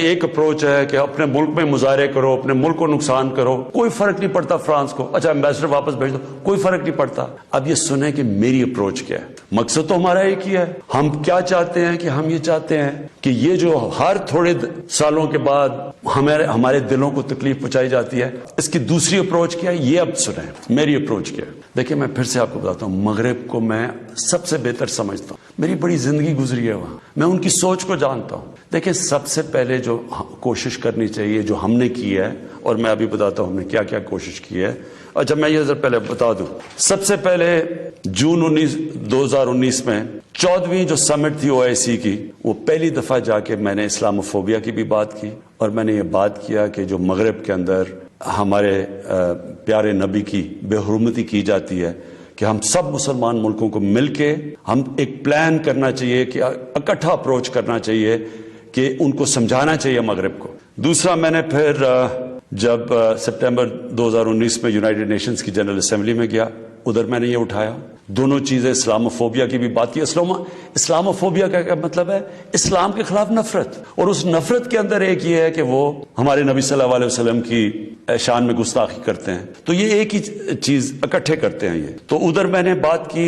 ایک اپروچ ہے کہ اپنے ملک میں مظاہرے کرو، اپنے ملک کو نقصان کرو، کوئی فرق نہیں پڑتا فرانس کو، اچھا ایمبیسڈر واپس بھیج دو، کوئی فرق نہیں پڑتا۔ اب یہ سنیں کہ میری اپروچ کیا ہے، مقصد تو ہمارا ایک ہی ہے۔ ہم کیا چاہتے ہیں کہ ہم یہ چاہتے ہیں کہ یہ جو ہر تھوڑے سالوں کے بعد ہمارے دلوں کو تکلیف پہنچائی جاتی ہے، اس کی دوسری اپروچ کیا ہے، یہ اب سنیں میری اپروچ کیا ہے۔ دیکھیں میں پھر سے آپ کو بتاتا ہوں، مغرب کو میں سب سے بہتر سمجھتا ہوں، میری بڑی زندگی گزری ہے وہاں، میں ان کی سوچ کو جانتا ہوں۔ دیکھیں سب سے پہلے جو کوشش کرنی چاہیے، جو ہم نے کی ہے، اور میں ابھی بتاتا ہوں ہم نے کیا کیا کوشش کی ہے۔ اچھا میں یہ پہلے بتا دوں، سب سے پہلے جون 2019 میں 14ویں جو سمٹ تھی OIC کی، وہ پہلی دفعہ جا کے میں نے اسلاموفوبیا کی بھی بات کی، اور میں نے یہ بات کیا کہ جو مغرب کے اندر ہمارے پیارے نبی کی بے حرمتی کی جاتی ہے، کہ ہم سب مسلمان ملکوں کو مل کے ہم ایک پلان کرنا چاہیے، کہ اکٹھا اپروچ کرنا چاہیے، کہ ان کو سمجھانا چاہیے مغرب کو۔ دوسرا میں نے پھر جب سپٹمبر 2019 میں یونائٹڈ نیشنز کی جنرل اسمبلی میں گیا، ادھر میں نے یہ اٹھایا، دونوں چیزیں، اسلاموفوبیا کی بھی بات کی۔ اسلاموفوبیا کا کیا مطلب ہے؟ اسلام کے خلاف نفرت، اور اس نفرت کے اندر ایک یہ ہے کہ وہ ہمارے نبی صلی اللہ علیہ وسلم کی شان میں گستاخی کرتے ہیں، تو یہ ایک ہی چیز اکٹھے کرتے ہیں یہ۔ تو ادھر میں نے بات کی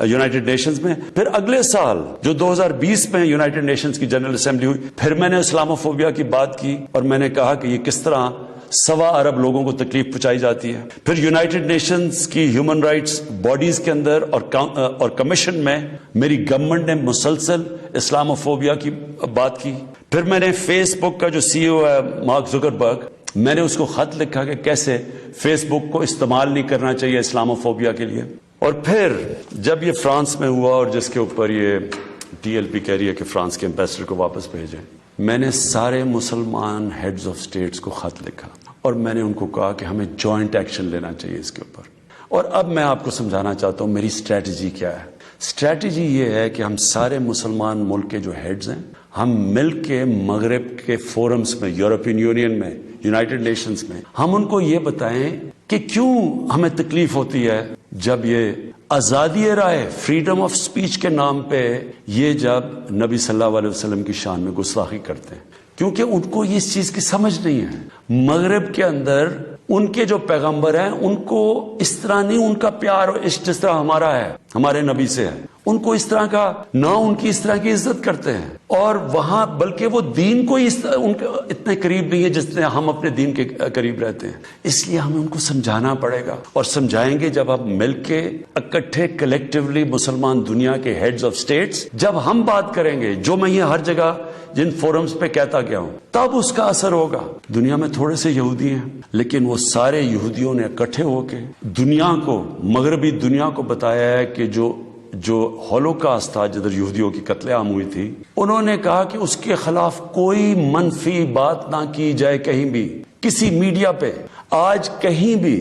یونائٹڈ نیشنز میں۔ پھر اگلے سال جو 2020 میں یونائٹڈ نیشنز کی جنرل اسمبلی ہوئی، پھر میں نے اسلاموفوبیا کی بات کی، اور میں نے کہا کہ یہ کس طرح 1.25 ارب لوگوں کو تکلیف پہنچائی جاتی ہے۔ پھر یونائٹڈ نیشنز کی ہیومن رائٹس باڈیز کے اندر اور کمیشن میں میری گورنمنٹ نے مسلسل اسلاموفوبیا کی بات کی۔ پھر میں نے فیس بک کا جو CEO ہے مارک زکربرگ، میں نے اس کو خط لکھا کہ کیسے فیس بک کو استعمال نہیں کرنا چاہیے اسلاموفوبیا کے لیے۔ اور پھر جب یہ فرانس میں ہوا، اور جس کے اوپر یہ TLP کہہ رہی ہے کہ فرانس کے ایمبیسڈر کو واپس بھیجیں، میں نے سارے مسلمان ہیڈز آف سٹیٹس کو خط لکھا، اور میں نے ان کو کہا کہ ہمیں جوائنٹ ایکشن لینا چاہیے اس کے اوپر۔ اور اب میں آپ کو سمجھانا چاہتا ہوں میری اسٹریٹجی کیا ہے۔ اسٹریٹجی یہ ہے کہ ہم سارے مسلمان ملک کے جو ہیڈز ہیں، ہم مل کے مغرب کے فورمز میں، یورپین یونین میں، یونائٹڈ نیشنز میں، ہم ان کو یہ بتائیں کہ کیوں ہمیں تکلیف ہوتی ہے جب یہ آزادی رائے، فریڈم آف سپیچ کے نام پہ یہ جب نبی صلی اللہ علیہ وسلم کی شان میں گستاخی کرتے ہیں، کیونکہ ان کو اس چیز کی سمجھ نہیں ہے۔ مغرب کے اندر ان کے جو پیغمبر ہیں، ان کو اس طرح نہیں، ان کا پیار اور عشق جس طرح ہمارا ہے، ہمارے نبی سے ہے، ان کو اس طرح کا نہ، ان کی اس طرح کی عزت کرتے ہیں، اور وہاں بلکہ وہ دین کو ان کے اتنے قریب نہیں ہے جس طرح ہم اپنے دین کے قریب رہتے ہیں۔ اس لیے ہمیں ان کو سمجھانا پڑے گا، اور سمجھائیں گے جب ہم مل کے اکٹھے کلیکٹیولی مسلمان دنیا کے ہیڈز آف سٹیٹس جب ہم بات کریں گے، جو میں یہ ہر جگہ جن فورمز پہ کہتا گیا ہوں، تب اس کا اثر ہوگا۔ دنیا میں تھوڑے سے یہودی ہیں، لیکن وہ سارے یہودیوں نے اکٹھے ہو کے دنیا کو، مغربی دنیا کو بتایا ہے کہ جو ہولوکاسٹ تھا، جدھر یہودیوں کی قتل عام ہوئی تھی، انہوں نے کہا کہ اس کے خلاف کوئی منفی بات نہ کی جائے کہیں بھی، کسی میڈیا پہ۔ آج کہیں بھی،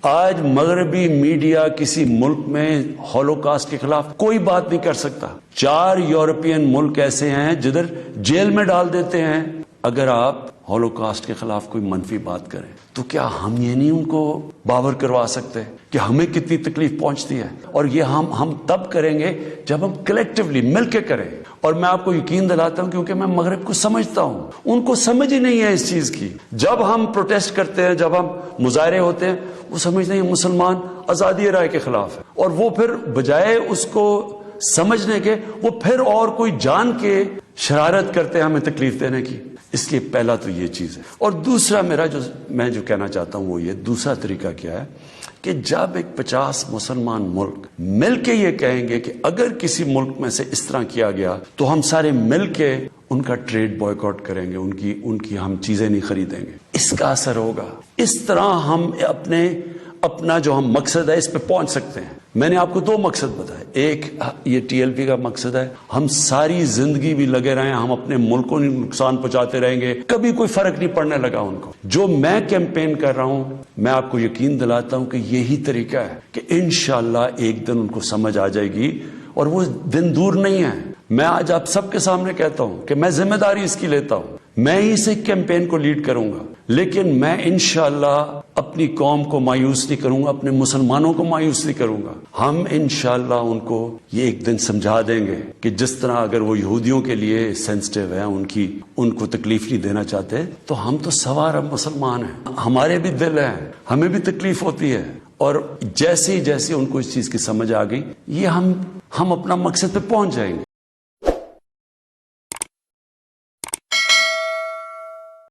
آج مغربی میڈیا کسی ملک میں ہولوکاسٹ کے خلاف کوئی بات نہیں کر سکتا۔ 4 یورپین ملک ایسے ہیں جدھر جیل میں ڈال دیتے ہیں اگر آپ ہولوکاسٹ کے خلاف کوئی منفی بات کریں۔ تو کیا ہم یہ نہیں ان کو باور کروا سکتے کہ ہمیں کتنی تکلیف پہنچتی ہے؟ اور یہ ہم تب کریں گے جب ہم کلیکٹیولی مل کے کریں۔ اور میں آپ کو یقین دلاتا ہوں، کیونکہ میں مغرب کو سمجھتا ہوں، ان کو سمجھ ہی نہیں ہے اس چیز کی۔ جب ہم پروٹیسٹ کرتے ہیں، جب ہم مظاہرے ہوتے ہیں، وہ سمجھتے ہیں مسلمان آزادی رائے کے خلاف ہے، اور وہ پھر بجائے اس کو سمجھنے کے، وہ پھر اور کوئی جان کے شرارت کرتے ہیں ہمیں تکلیف دینے کی۔ اس لیے پہلا تو یہ چیز ہے۔ اور دوسرا میں جو کہنا چاہتا ہوں وہ یہ، دوسرا طریقہ کیا ہے کہ جب ایک 50 مسلمان ملک مل کے یہ کہیں گے کہ اگر کسی ملک میں سے اس طرح کیا گیا تو ہم سارے مل کے ان کا ٹریڈ بوائکاٹ کریں گے، ان کی ہم چیزیں نہیں خریدیں گے، اس کا اثر ہوگا۔ اس طرح ہم اپنا جو ہم مقصد ہے اس پہ پہنچ سکتے ہیں۔ میں نے آپ کو 2 مقصد بتائے، ایک یہ TLP کا مقصد ہے، ہم ساری زندگی بھی لگے رہے ہیں، ہم اپنے ملک کو نقصان پہنچاتے رہیں گے، کبھی کوئی فرق نہیں پڑنے لگا ان کو۔ جو میں کیمپین کر رہا ہوں، میں آپ کو یقین دلاتا ہوں کہ یہی طریقہ ہے کہ انشاءاللہ ایک دن ان کو سمجھ آ جائے گی، اور وہ دن دور نہیں ہے۔ میں آج آپ سب کے سامنے کہتا ہوں کہ میں ذمہ داری اس کی لیتا ہوں میں ہی سے کیمپین کو لیڈ کروں گا، لیکن میں انشاءاللہ اپنی قوم کو مایوس نہیں کروں گا، اپنے مسلمانوں کو مایوس نہیں کروں گا۔ ہم انشاءاللہ ان کو یہ ایک دن سمجھا دیں گے کہ جس طرح اگر وہ یہودیوں کے لیے سینسٹیو ہیں، ان کو تکلیف نہیں دینا چاہتے، تو ہم تو سوار مسلمان ہیں، ہمارے بھی دل ہیں، ہمیں بھی تکلیف ہوتی ہے، اور جیسے ہی ان کو اس چیز کی سمجھ آ گئی، یہ ہم اپنا مقصد پہ پہنچ جائیں گے۔